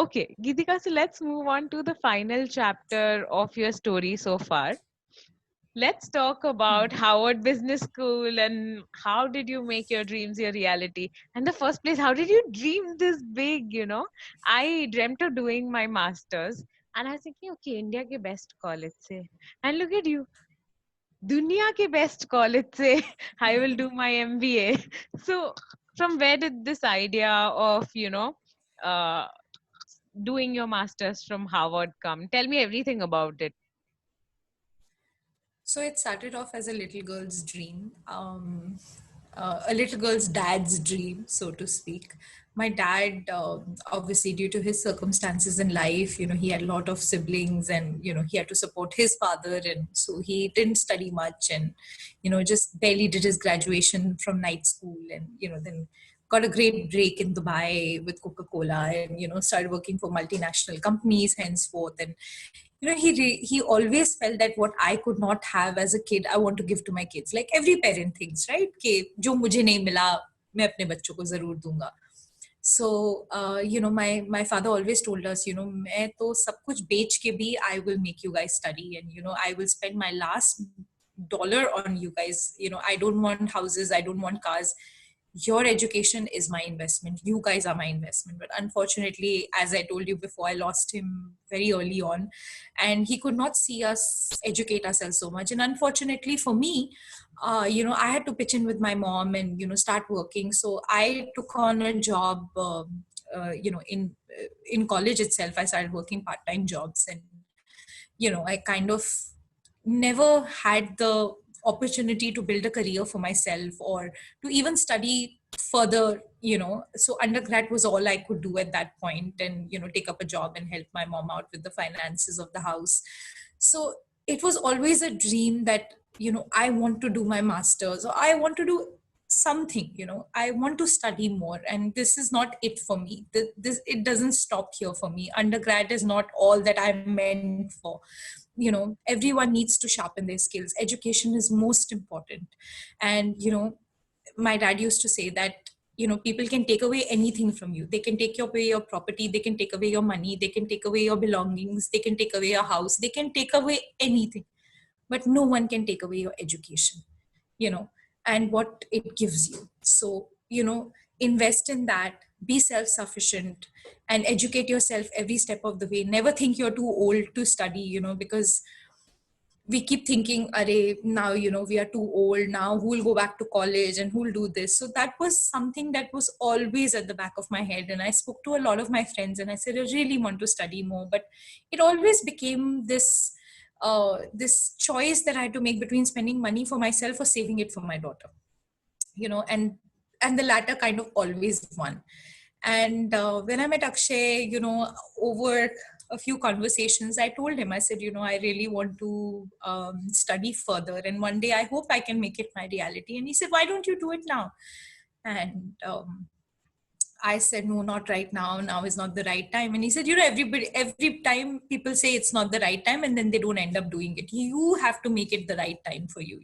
Okay, Geetika, so let's move on to the final chapter of your story so far. Let's talk about Harvard Business School and how did you make your dreams your reality? And the first place, how did you dream this big, I dreamt of doing my master's and I was thinking, okay, India ke best college se. And look at you, दुनिया के best college से I will do my MBA. So from where did this idea of, uh, doing your master's from Harvard come? Tell me everything about it. So it started off as a little girl's dream, a little girl's dad's dream, so to speak. My dad, obviously, due to his circumstances in life, he had a lot of siblings, and he had to support his father, and so he didn't study much, and just barely did his graduation from night school, and then got a great break in Dubai with Coca-Cola, and started working for multinational companies henceforth. And he always felt that what I could not have as a kid, I want to give to my kids. Like every parent thinks, right? कि जो मुझे नहीं मिला, मैं अपने बच्चों को जरूर दूंगा. So my father always told us, मैं तो सब कुछ बेच के भी I will make you guys study, and I will spend my last dollar on you guys. I don't want houses, I don't want cars. Your education is my investment. You guys are my investment. But unfortunately, as I told you before, I lost him very early on, and he could not see us educate ourselves so much. And unfortunately for me, I had to pitch in with my mom and start working. So I took on a job. In college itself, I started working part-time jobs, and I kind of never had the opportunity to build a career for myself or to even study further. So undergrad was all I could do at that point, and take up a job and help my mom out with the finances of the house. So it was always a dream that I want to do my masters, or I want to do something. I want to study more, and this is not it for me. This it doesn't stop here for me. Undergrad is not all that I'm meant for. Everyone needs to sharpen their skills. Education is most important. And my dad used to say that people can take away anything from you. They can take away your property, they can take away your money, they can take away your belongings, they can take away your house, they can take away anything, but no one can take away your education, and what it gives you. So invest in that, be self-sufficient, and educate yourself every step of the way. Never think you're too old to study, because we keep thinking, now, we are too old now, who will go back to college and who will do this? So that was something that was always at the back of my head. And I spoke to a lot of my friends and I said, I really want to study more. But it always became this choice that I had to make between spending money for myself or saving it for my daughter, and the latter kind of always won. And when I met Akshay, over a few conversations, I told him, I said, I really want to study further. And one day I hope I can make it my reality. And he said, why don't you do it now? And I said, no, not right now. Now is not the right time. And he said, every time people say it's not the right time and then they don't end up doing it. You have to make it the right time for you,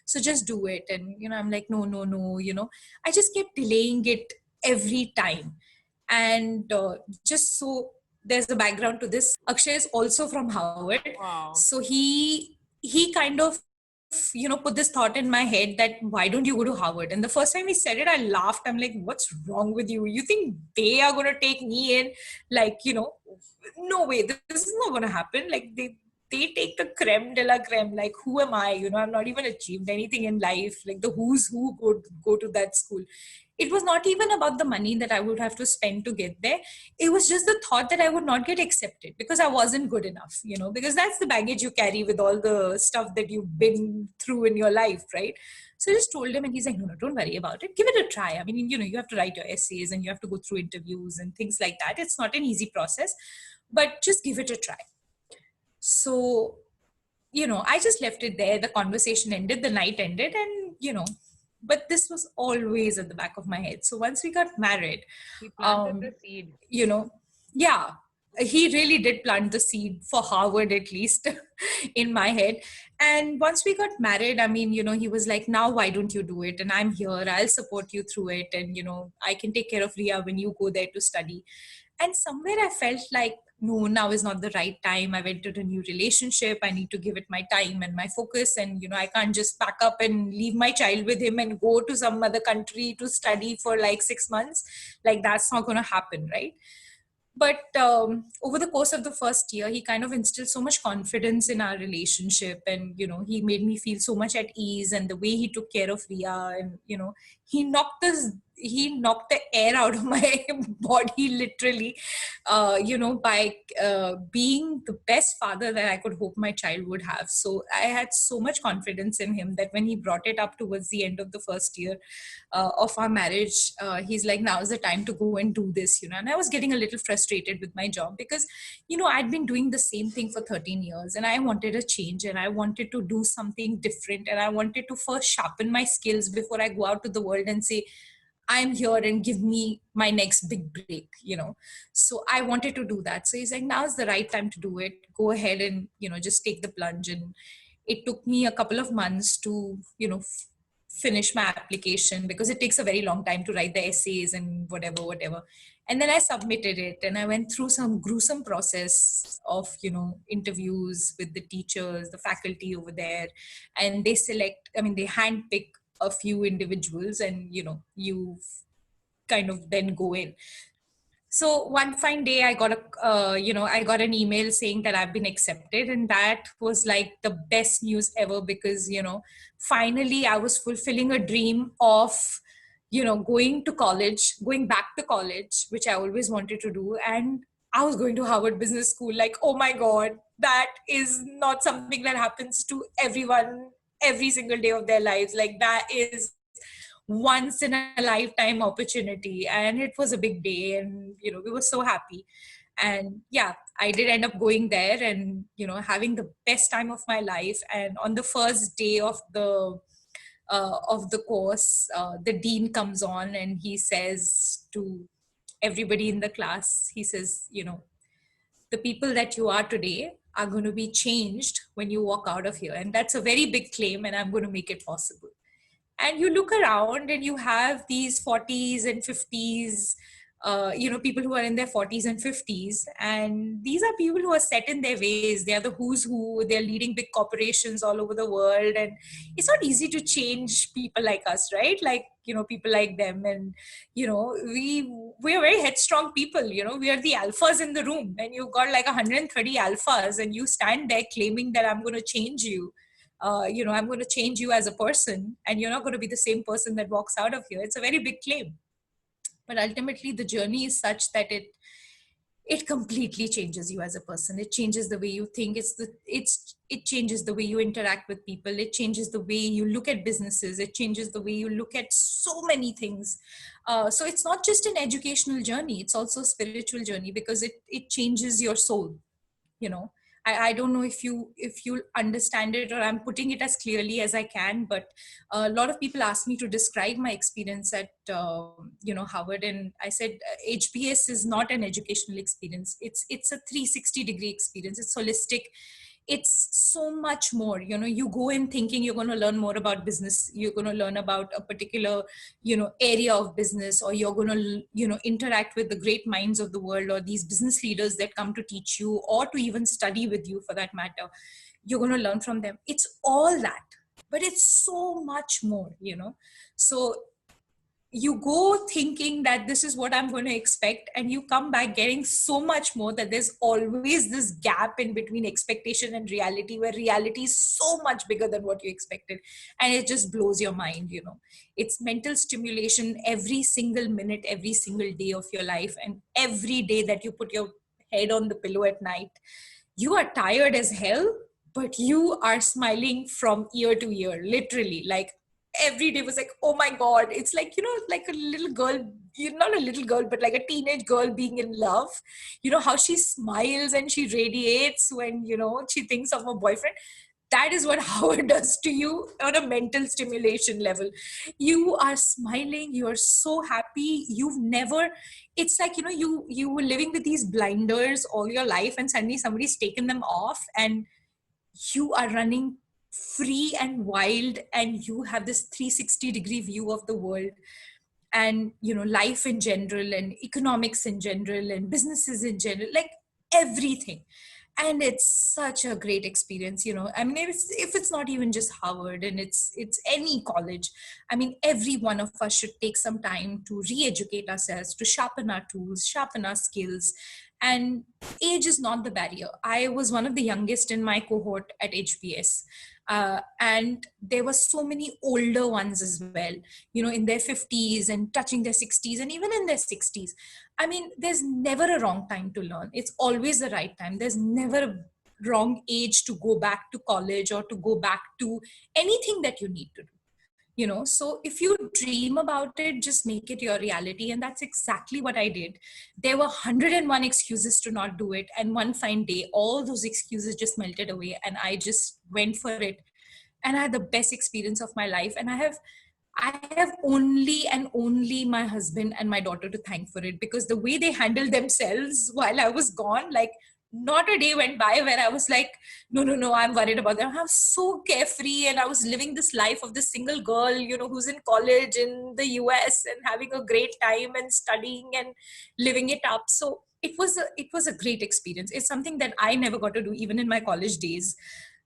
So just do it. And, I'm like, no. I just kept delaying it every time. And just so there's a background to this, Akshay is also from Harvard. Wow. So he kind of put this thought in my head that why don't you go to Harvard? And the first time he said it, I laughed. I'm like, what's wrong with you? You think they are going to take me in? Like, no way, this is not going to happen. Like they take the creme de la creme. Like, who am I? I've not even achieved anything in life. Like the who's who go to that school. It was not even about the money that I would have to spend to get there. It was just the thought that I would not get accepted because I wasn't good enough, because that's the baggage you carry with all the stuff that you've been through in your life, right? So I just told him and he's like, no, don't worry about it. Give it a try. I mean, you have to write your essays and you have to go through interviews and things like that. It's not an easy process, but just give it a try. So, I just left it there. The conversation ended, the night ended, and, but this was always at the back of my head. So once we got married, He planted the seed. Yeah, he really did plant the seed for Harvard, at least in my head. And once we got married, I mean, he was like, now why don't you do it? And I'm here, I'll support you through it. And, I can take care of Ria when you go there to study. And somewhere I felt like, no, now is not the right time. I've entered a new relationship. I need to give it my time and my focus. And, I can't just pack up and leave my child with him and go to some other country to study for like 6 months. Like, that's not going to happen, right? But over the course of the first year, he kind of instilled so much confidence in our relationship, and he made me feel so much at ease. And the way he took care of Ria, and he knocked the air out of my body, literally, by being the best father that I could hope my child would have. So I had so much confidence in him that when he brought it up towards the end of the first year of our marriage, he's like, now is the time to go and do this. And I was getting a little frustrated with my job because I'd been doing the same thing for 13 years, and I wanted a change, and I wanted to do something different, and I wanted to first sharpen my skills before I go out to the world and say, I'm here and give me my next big break. So I wanted to do that. So he's like, now is the right time to do it. Go ahead and, just take the plunge. And it took me a couple of months to, finish my application, because it takes a very long time to write the essays and whatever. And then I submitted it, and I went through some gruesome process of, interviews with the teachers, the faculty over there. And they handpick a few individuals, and you kind of then go in. So one fine day, I got I got an email saying that I've been accepted, and that was like the best news ever, because finally I was fulfilling a dream of going back to college, which I always wanted to do. And I was going to Harvard Business School. Like, oh my God, that is not something that happens to everyone every single day of their lives. Like, that is once in a lifetime opportunity, and it was a big day, and we were so happy. And yeah, I did end up going there and having the best time of my life. And on the first day of the course, the dean comes on and he says to everybody in the class, he says, the people that you are today are going to be changed when you walk out of here. And that's a very big claim, and I'm going to make it possible. And you look around and you have these 40s and 50s, people who are in their 40s and 50s, and these are people who are set in their ways. They are the who's who. They're leading big corporations all over the world, and it's not easy to change people like us, right? Like, people like them. And we're very headstrong people. We are the alphas in the room, and you've got like 130 alphas, and you stand there claiming that I'm going to change you. I'm going to change you as a person, and you're not going to be the same person that walks out of here. It's a very big claim. But ultimately, the journey is such that it completely changes you as a person. It changes the way you think. It changes the way you interact with people. It changes the way you look at businesses. It changes the way you look at so many things. So it's not just an educational journey. It's also a spiritual journey, because it changes your soul. I don't know if you understand it, or I'm putting it as clearly as I can, but a lot of people ask me to describe my experience at Harvard, and I said HBS is not an educational experience. It's a 360-degree experience. It's holistic. It's so much more. You go in thinking you're going to learn more about business. You're going to learn about a particular area of business, or you're going to interact with the great minds of the world, or these business leaders that come to teach you, or to even study with you for that matter. You're going to learn from them. It's all that, but it's so much more. So you go thinking that this is what I'm going to expect, and you come back getting so much more, that there's always this gap in between expectation and reality, where reality is so much bigger than what you expected. And it just blows your mind. It's mental stimulation every single minute, every single day of your life. And every day that you put your head on the pillow at night, you are tired as hell, but you are smiling from ear to ear, literally. Like, every day was like, oh my God, it's like, like a little girl, not a little girl, but like a teenage girl being in love. How she smiles and she radiates when, she thinks of her boyfriend. That is what Howard does to you on a mental stimulation level. You are smiling, you are so happy. You've never, it's like, you were living with these blinders all your life, and suddenly somebody's taken them off, and you are running free and wild, and you have this 360-degree view of the world. and life in general and economics in general and businesses in general, like everything. And it's such a great experience. I mean, if it's not even just Harvard, and it's any college, I mean, every one of us should take some time to re-educate ourselves, to sharpen our tools, sharpen our skills. And age is not the barrier. I was one of the youngest in my cohort at HBS, and there were so many older ones as well, in their 50s and touching their 60s and even in their 60s. I mean, there's never a wrong time to learn. It's always the right time. There's never a wrong age to go back to college or to go back to anything that you need to do. So if you dream about it, just make it your reality. And that's exactly what I did. There were 101 excuses to not do it, and one fine day all those excuses just melted away, and I just went for it. And I had the best experience of my life. And I have only and only my husband and my daughter to thank for it, because the way they handled themselves while I was gone, like, not a day went by where I was like, no, no, no, I'm worried about them. I was so carefree, and I was living this life of this single girl, who's in college in the US and having a great time and studying and living it up. So it was a great experience. It's something that I never got to do even in my college days.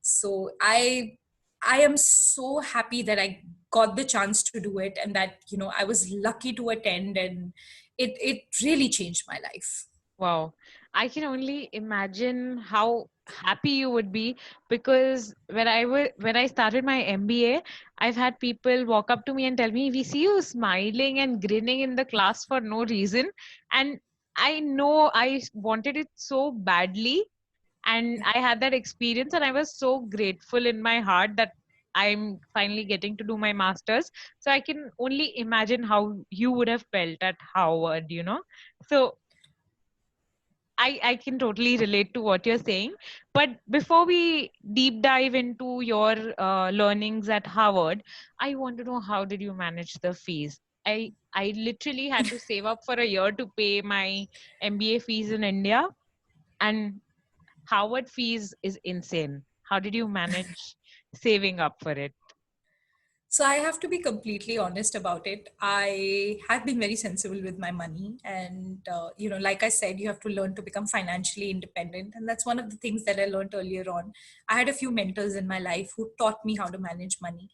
So I am so happy that I got the chance to do it, and that I was lucky to attend, and it really changed my life. Wow. I can only imagine how happy you would be, because when I started my MBA, I've had people walk up to me and tell me, "We see you smiling and grinning in the class for no reason." And I know I wanted it so badly, and I had that experience, and I was so grateful in my heart that I'm finally getting to do my masters. So I can only imagine how you would have felt at Howard. So I can totally relate to what you're saying. But before we deep dive into your learnings at Harvard, I want to know, how did you manage the fees? I literally had to save up for a year to pay my MBA fees in India, and Harvard fees is insane. How did you manage saving up for it? So I have to be completely honest about it. I have been very sensible with my money, and like I said, you have to learn to become financially independent, and that's one of the things that I learned earlier on. I had a few mentors in my life who taught me how to manage money,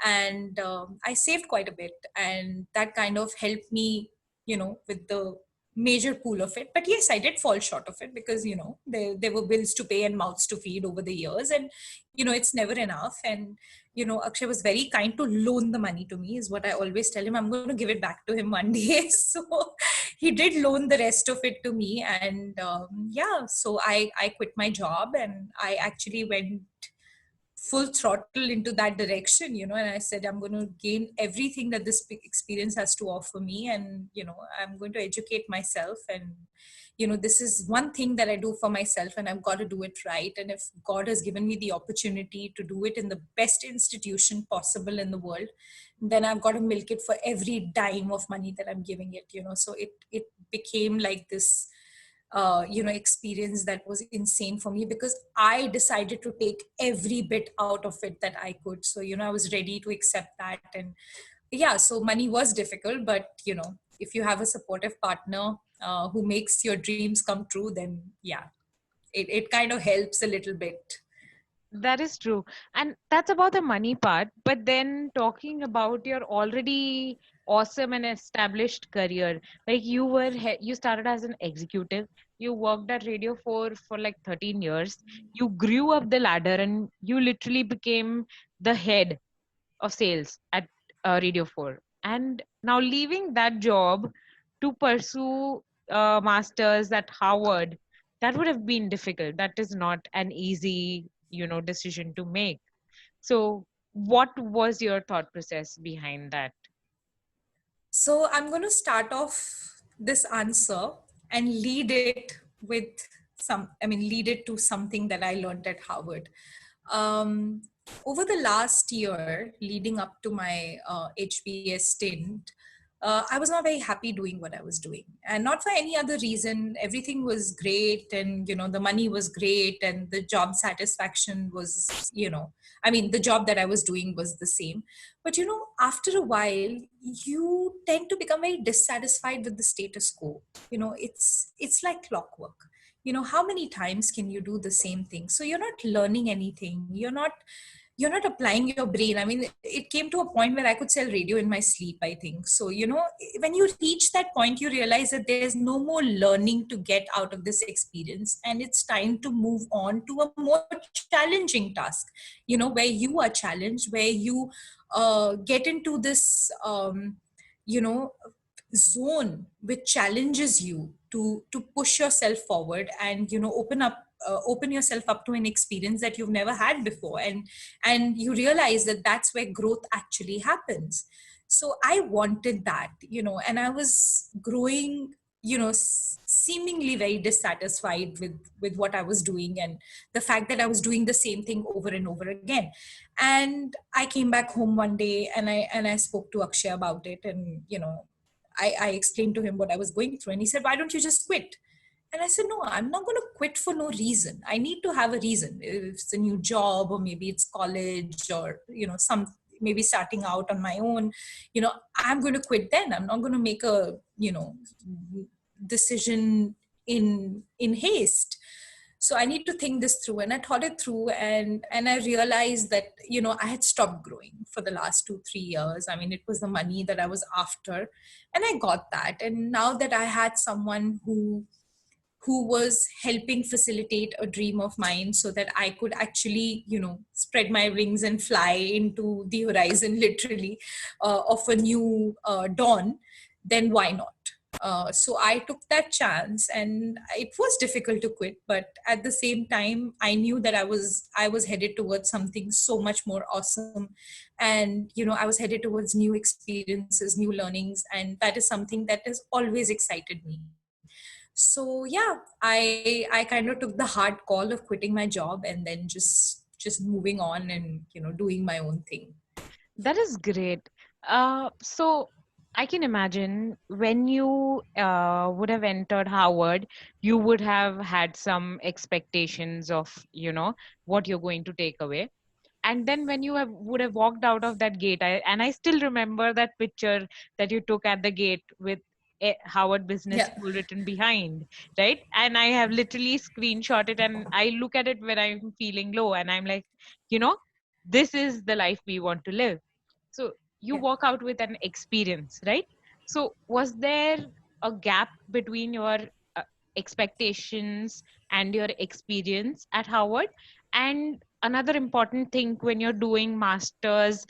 and I saved quite a bit, and that kind of helped me, with the major pool of it. But yes, I did fall short of it, because there were bills to pay and mouths to feed over the years, and it's never enough. And Akshay was very kind to loan the money to me, is what I always tell him. I'm going to give it back to him one day. So he did loan the rest of it to me. And yeah, so I quit my job, and I actually went full throttle into that direction, and I said, I'm going to gain everything that this experience has to offer me. And I'm going to educate myself. And this is one thing that I do for myself, and I've got to do it right. And if God has given me the opportunity to do it in the best institution possible in the world, then I've got to milk it for every dime of money that I'm giving it. So it became like this experience that was insane for me, because I decided to take every bit out of it that I could. So I was ready to accept that. And yeah, so money was difficult, but if you have a supportive partner who makes your dreams come true, then yeah, it kind of helps a little bit. That is true. And that's about the money part. But then talking about your already awesome and established career, like you started as an executive, you worked at Radio 4 for like 13 years, you grew up the ladder, and you literally became the head of sales at Radio 4. And now leaving that job to pursue masters at Harvard, that would have been difficult. That is not an easy decision to make. So, what was your thought process behind that? So I'm going to start off this answer and lead it with lead it to something that I learned at Harvard. Over the last year leading up to my HBS stint, I was not very happy doing what I was doing, and not for any other reason. Everything was great, and the money was great, and the job satisfaction was, I mean, the job that I was doing was the same. But after a while, you tend to become very dissatisfied with the status quo. It's like clockwork. How many times can you do the same thing? So you're not learning anything. You're not applying your brain. I mean, it came to a point where I could sell radio in my sleep, I think. So when you reach that point, you realize that there's no more learning to get out of this experience, and it's time to move on to a more challenging task, where you are challenged, where you get into this you know zone which challenges you to push yourself forward, and open yourself up to an experience that you've never had before, and you realize that that's where growth actually happens. So I wanted that, and I was growing, seemingly very dissatisfied with what I was doing, and the fact that I was doing the same thing over and over again. And I came back home one day, and I spoke to Akshay about it, and I explained to him what I was going through, and he said, "Why don't you just quit?" And I said, "No, I'm not going to quit for no reason. I need to have a reason. If it's a new job, or maybe it's college, or some maybe starting out on my own, I'm going to quit then. I'm not going to make a decision in haste. So I need to think this through." And I thought it through, and I realized that I had stopped growing for the last 2-3 years. I mean, it was the money that I was after, and I got that. And now that I had someone who was helping facilitate a dream of mine, so that I could actually spread my wings and fly into the horizon, literally, of a new dawn, then why not? So I took that chance, and it was difficult to quit, but at the same time, I knew that I was headed towards something so much more awesome, and I was headed towards new experiences, new learnings, and that is something that has always excited me. So yeah, I kind of took the hard call of quitting my job, and then just moving on, and doing my own thing. That is great. So I can imagine when you would have entered Harvard, you would have had some expectations of, what you're going to take away. And then when you would have walked out of that gate, I still remember that picture that you took at the gate with Harvard Business Yeah. School written behind, right? And I have literally screenshot it, and I look at it when I'm feeling low, and I'm like, you know, this is the life we want to live. So you Yeah. walk out with an experience, right? So was there a gap between your uh, expectations and your experience at Harvard? And another important thing, when you're doing masters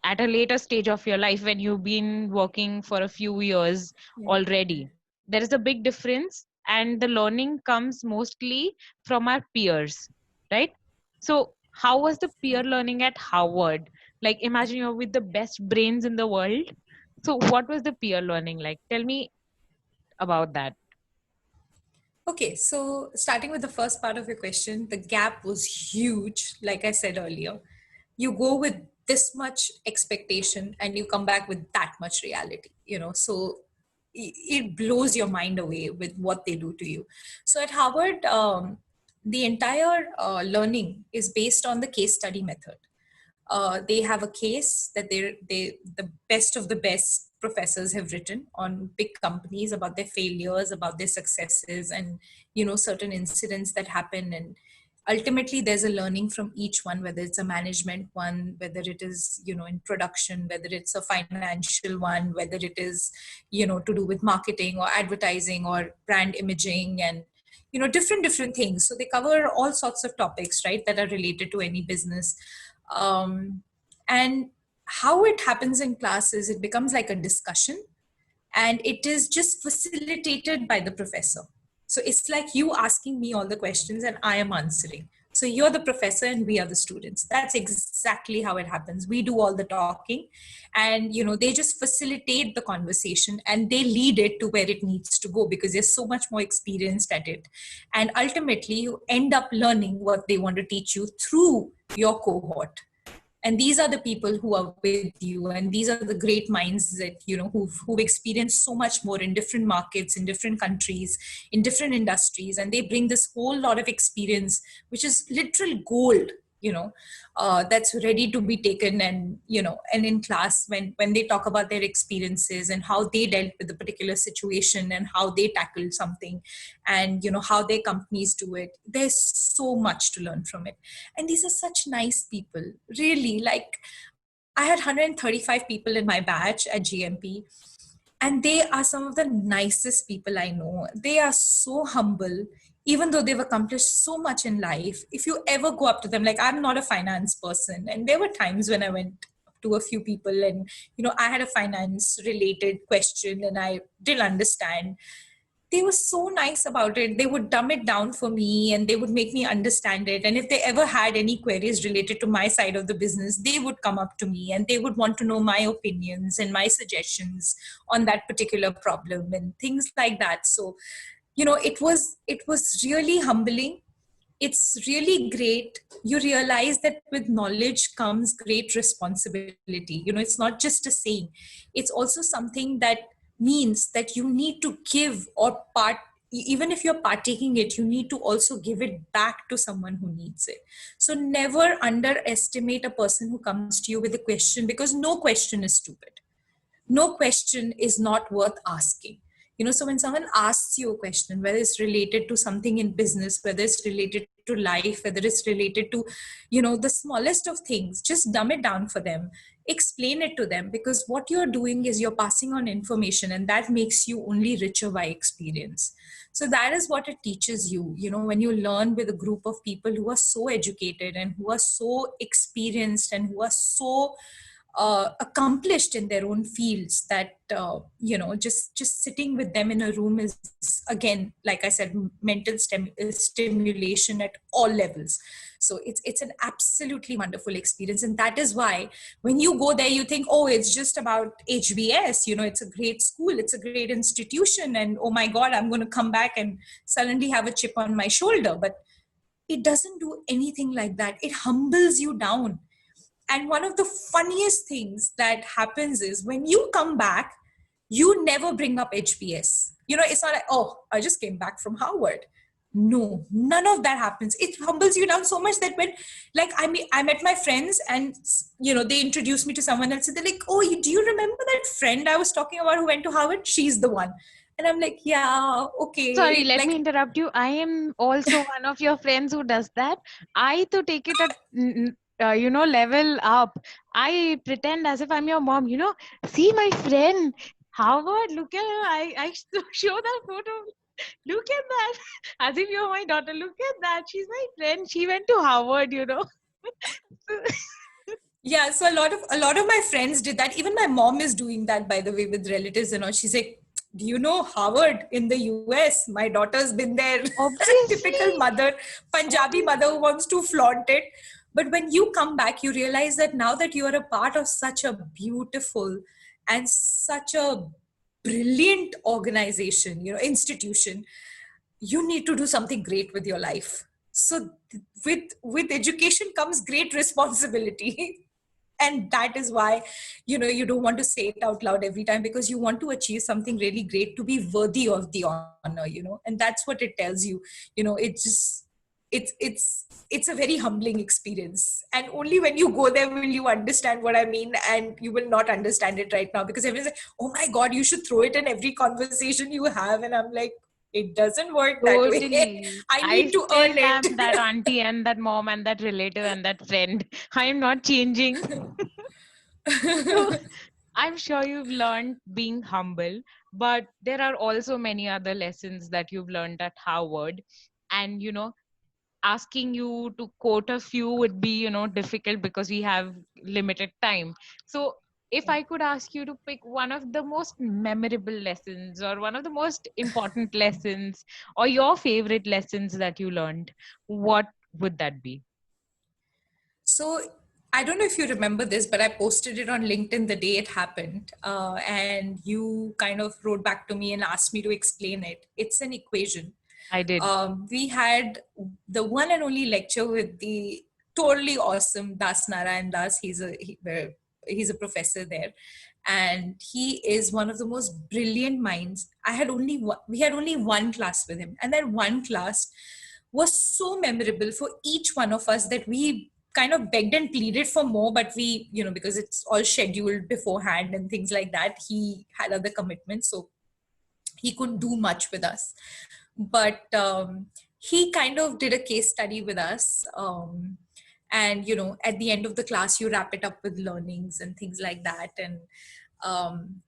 at a later stage of your life, when you've been working for a few years Yeah. already, there is a big difference, and the learning comes mostly from our peers, right? So how was the peer learning at Harvard? Like, imagine you're with the best brains in the world. So what was the peer learning like? Tell me about that. Okay, so starting with the first part of your question, the gap was huge. Like I said earlier, you go with this much expectation, and you come back with that much reality, so it blows your mind away with what they do to you. So at Harvard, the entire learning is based on the case study method. They have a case that the best of the best professors have written on big companies, about their failures, about their successes, and certain incidents that happen. And ultimately there's a learning from each one, whether it's a management one, whether it is in production, whether it's a financial one, whether it is to do with marketing or advertising or brand imaging, and different things. So they cover all sorts of topics, right, that are related to any business. Um, and how it happens in class is, it becomes like a discussion, and it is just facilitated by the professor. So it's like you asking me all the questions, and I am answering. So you're the professor, and we are the students. That's exactly how it happens. We do all the talking, and they just facilitate the conversation, and they lead it to where it needs to go, because they're so much more experienced at it. And ultimately you end up learning what they want to teach you through your cohort. And these are the people who are with you, and these are the great minds that, who've experienced so much more in different markets, in different countries, in different industries, and they bring this whole lot of experience, which is literal gold, that's ready to be taken. And and in class, when they talk about their experiences and how they dealt with a particular situation and how they tackled something, and how their companies do it, there's so much to learn from it. And these are such nice people, really. Like, I had 135 people in my batch at GMP, and they are some of the nicest people I know. They are so humble, even though they've accomplished so much in life. If you ever go up to them, like, I'm not a finance person, and there were times when I went up to a few people and I had a finance related question and I didn't understand. They were so nice about it. They would dumb it down for me and they would make me understand it. And if they ever had any queries related to my side of the business, they would come up to me and they would want to know my opinions and my suggestions on that particular problem and things like that. So, it was really humbling. It's really great. You realize that with knowledge comes great responsibility. It's not just a saying. It's also something that means that you need to give, or even if you're partaking it, you need to also give it back to someone who needs it. So never underestimate a person who comes to you with a question, because no question is stupid. No question is not worth asking. So when someone asks you a question, whether it's related to something in business, whether it's related to life, whether it's related to the smallest of things, just dumb it down for them, explain it to them, because what you're doing is you're passing on information, and that makes you only richer by experience. So that is what it teaches you, when you learn with a group of people who are so educated and who are so experienced and who are so accomplished in their own fields, that just sitting with them in a room is, again, like I said, mental stimulation at all levels. So it's an absolutely wonderful experience. And that is why when you go there, you think, oh, it's just about HBS, it's a great school, it's a great institution, and oh my god, I'm going to come back and suddenly have a chip on my shoulder. But it doesn't do anything like that. It humbles you down. And one of the funniest things that happens is when you come back, you never bring up HBS. It's not like, oh, I just came back from Harvard. No, none of that happens. It humbles you down so much that when, like, I met my friends and, they introduced me to someone else. And they're like, oh, do you remember that friend I was talking about who went to Harvard? She's the one. And I'm like, yeah, Sorry, okay. let Like, me interrupt you. I am also one of your friends who does that. I to take it at level up. I pretend as if I'm your mom. See my friend Howard. Look at her. I show that photo. Look at that. As if you're my daughter. Look at that. She's my friend. She went to Harvard. yeah, so a lot of my friends did that. Even my mom is doing that, by the way, with relatives and all. She's like, do you know Harvard in the US? My daughter's been there. Typical Obviously. mother, Punjabi Obviously. mother who wants to flaunt it. But when you come back, you realize that now that you are a part of such a beautiful and such a brilliant organization, institution, you need to do something great with your life. So with education comes great responsibility. And that is why you don't want to say it out loud every time, because you want to achieve something really great to be worthy of the honor. And that's what it tells you. It just it's a very humbling experience, and only when you go there will you understand what I mean. And you will not understand it right now, because everyone's like, oh my god, you should throw it in every conversation you have. And I'm like, it doesn't work that way. Totally. I I need to still earn it. am that auntie and that mom and that relative and that friend. I am not changing. So I'm sure you've learned being humble, but there are also many other lessons that you've learned at Harvard. And, asking you to quote a few would be, difficult because we have limited time. So if I could ask you to pick one of the most memorable lessons or one of the most important lessons or your favorite lessons that you learned, what would that be? So I don't know if you remember this, but I posted it on LinkedIn the day it happened. And you kind of wrote back to me and asked me to explain it. It's an equation. I did. We had the one and only lecture with the totally awesome. Das Narayan Das, he's a professor there, and he is one of the most brilliant minds. We had only one class with him, and that one class was so memorable for each one of us that we kind of begged and pleaded for more, but we, because it's all scheduled beforehand and things like that, he had other commitments, so he couldn't do much with us. But he kind of did a case study with us. And, at the end of the class, you wrap it up with learnings and things like that. And um,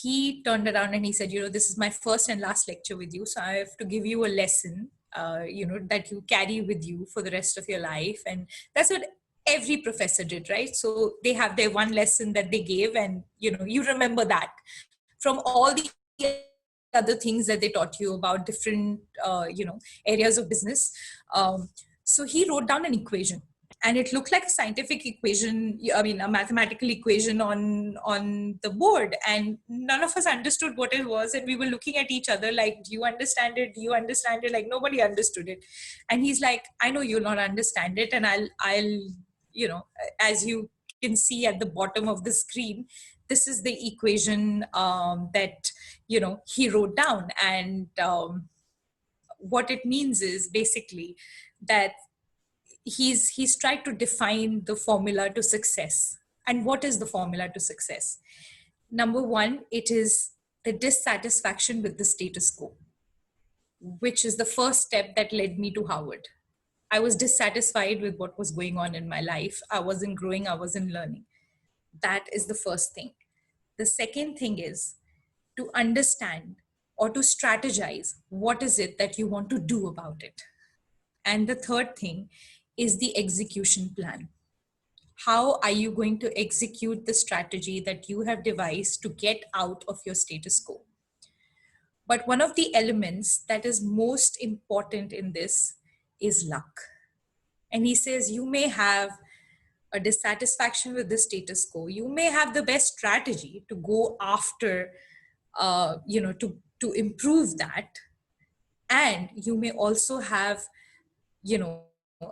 he turned around and he said, this is my first and last lecture with you. So I have to give you a lesson, that you carry with you for the rest of your life. And that's what every professor did, right? So they have their one lesson that they gave, and, you remember that from all the other things that they taught you about different, areas of business. So he wrote down an equation, and it looked like a scientific equation, a mathematical equation on the board, and none of us understood what it was, and we were looking at each other like, do you understand it, like nobody understood it. And he's like, I know you'll not understand it, and I'll as you can see at the bottom of the screen, this is the equation that he wrote down. And what it means is basically that he's tried to define the formula to success. And what is the formula to success? Number one, it is the dissatisfaction with the status quo, which is the first step that led me to Harvard. I was dissatisfied with what was going on in my life. I wasn't growing, I wasn't learning. That is the first thing. The second thing is to understand or to strategize what is it that you want to do about it. And the third thing is the execution plan. How are you going to execute the strategy that you have devised to get out of your status quo? But one of the elements that is most important in this is luck. And he says, you may have a dissatisfaction with the status quo. You may have the best strategy to go after, to improve that. And you may also have,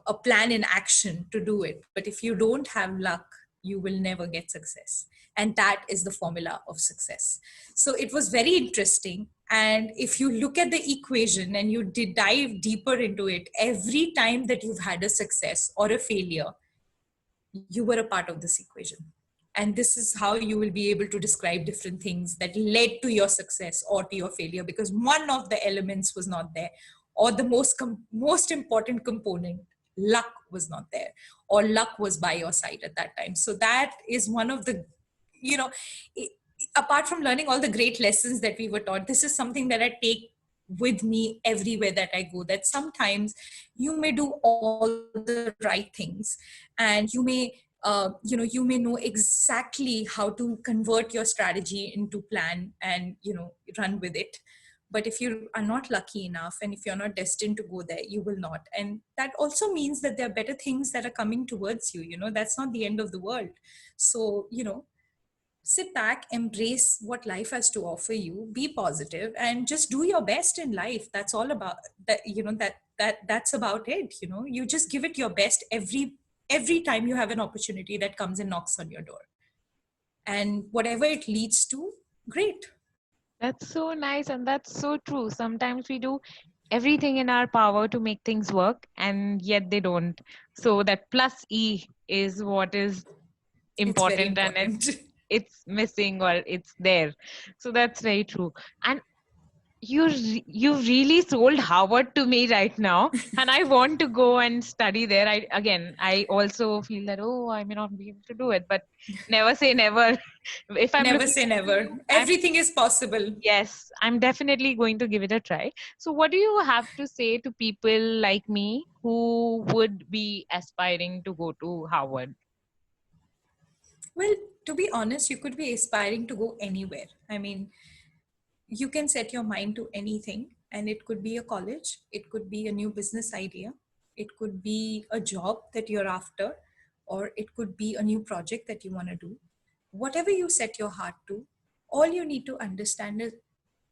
a plan in action to do it. But if you don't have luck, you will never get success. And that is the formula of success. So it was very interesting. And if you look at the equation and you dive deeper into it, every time that you've had a success or a failure, you were a part of this equation. And this is how you will be able to describe different things that led to your success or to your failure, because one of the elements was not there, or the most important component, luck, was not there, or luck was by your side at that time. So that is one of the, you know apart from learning all the great lessons that we were taught, this is something that I take with me everywhere that I go, that sometimes you may do all the right things, and you may know exactly how to convert your strategy into plan and run with it. But if you are not lucky enough, and if you're not destined to go there, you will not. And that also means that there are better things that are coming towards you. That's not the end of the world. So sit back, embrace what life has to offer you, be positive, and just do your best in life. That's all about that. That's about it. You just give it your best every time you have an opportunity that comes and knocks on your door, and whatever it leads to, great. That's so nice and that's so true. Sometimes we do everything in our power to make things work and yet they don't. So that plus E is what is It's very important and important. it's missing or it's there. So that's very true. And you really sold Harvard to me right now, and I want to go and study there. I also feel that I may not be able to do it, but never say never. If I'm Never looking say at never. you, Everything is possible. yes, I'm definitely going to give it a try. So, what do you have to say to people like me who would be aspiring to go to Harvard? Well, to be honest, you could be aspiring to go anywhere. I mean, you can set your mind to anything, and it could be a college, it could be a new business idea, it could be a job that you're after, or it could be a new project that you want to do. Whatever you set your heart to, all you need to understand is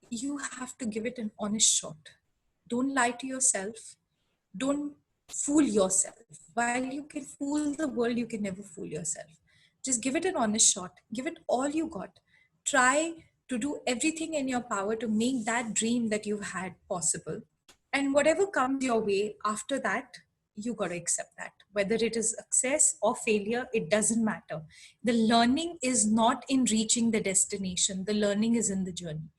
you have to give it an honest shot. Don't lie to yourself. Don't fool yourself. While you can fool the world, you can never fool yourself. Just give it an honest shot, give it all you got. Try to do everything in your power to make that dream that you've had possible. And whatever comes your way after that, you got to accept that. Whether it is success or failure, it doesn't matter. The learning is not in reaching the destination, the learning is in the journey.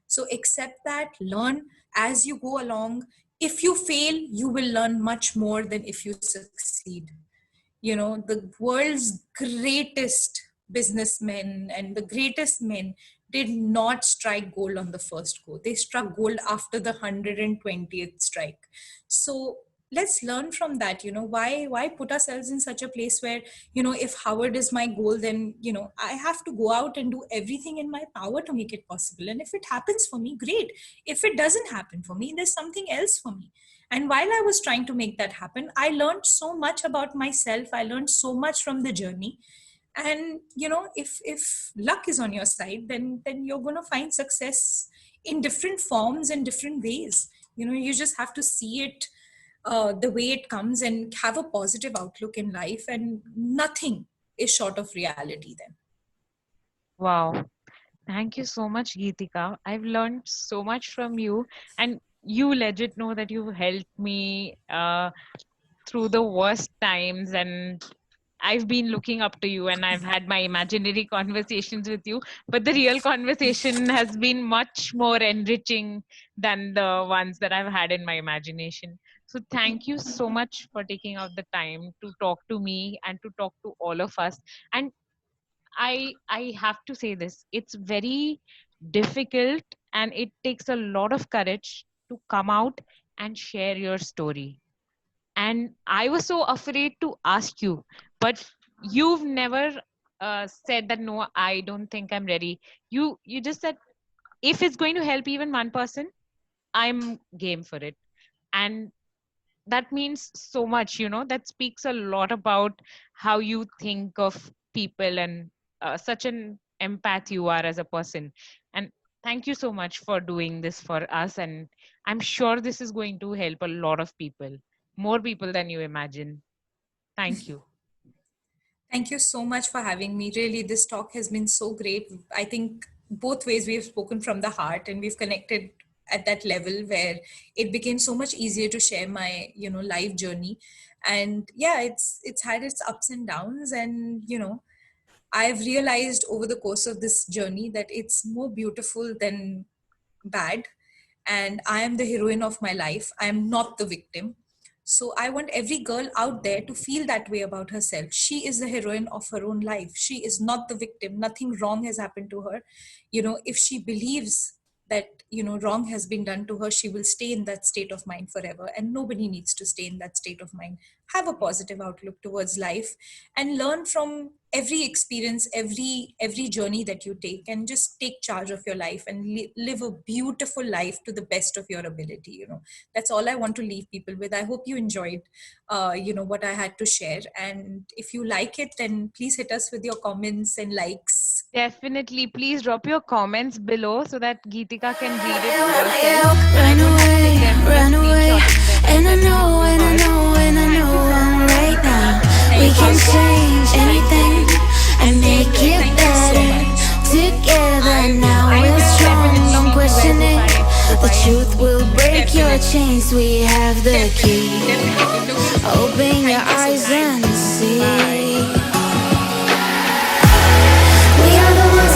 So accept that, learn as you go along. If you fail, you will learn much more than if you succeed. The world's greatest businessmen and the greatest men did not strike gold on the first go. They struck gold after the 120th strike. So let's learn from that. Why put ourselves in such a place where, if Howard is my goal, then I have to go out and do everything in my power to make it possible. And if it happens for me, great. If it doesn't happen for me, there's something else for me. And while I was trying to make that happen, I learned so much about myself. I learned so much from the journey. And if luck is on your side, then you're going to find success in different forms and different ways. You just have to see it the way it comes and have a positive outlook in life, and nothing is short of reality then. Wow. Thank you so much, Geetika. I've learned so much from you, and you legit know that you helped me through the worst times, and I've been looking up to you, and I've had my imaginary conversations with you, but the real conversation has been much more enriching than the ones that I've had in my imagination. So thank you so much for taking out the time to talk to me and to talk to all of us. And I have to say this, it's very difficult and it takes a lot of courage to come out and share your story. And I was so afraid to ask you, but you've never said that no, I don't think I'm ready. You just said, if it's going to help even one person, I'm game for it. And that means so much, that speaks a lot about how you think of people, and such an empath you are as a person. And thank you so much for doing this for us, and I'm sure this is going to help a lot of people, more people than you imagine. Thank you. Thank you so much for having me. Really, this talk has been so great. I think both ways we've spoken from the heart, and we've connected at that level where it became so much easier to share my, life journey. And yeah, it's had its ups and downs. And, I've realized over the course of this journey that it's more beautiful than bad. And I am the heroine of my life. I am not the victim. So I want every girl out there to feel that way about herself. She is the heroine of her own life. She is not the victim. Nothing wrong has happened to her. If she believes that, wrong has been done to her, she will stay in that state of mind forever. And nobody needs to stay in that state of mind. Have a positive outlook towards life and learn from every experience, every journey that you take, and just take charge of your life and live a beautiful life to the best of your ability. That's all I want to leave people with. I hope you enjoyed what I had to share, and if you like it, then please hit us with your comments and likes. Definitely, please drop your comments below so that Geetika can read it herself. Run I don't have to away, remember run away. screenshotting them And I sending know, to and I her. know, and I know I'm right now. We Thank can you. change anything and make it Thank you so better. much. Together now I we're will strong. definitely Don't be question it. verified. The truth will break your Definitely. chains. We have the key. Definitely. Looking forward. Open your Thank you so eyes much. and see. Bye. We are the ones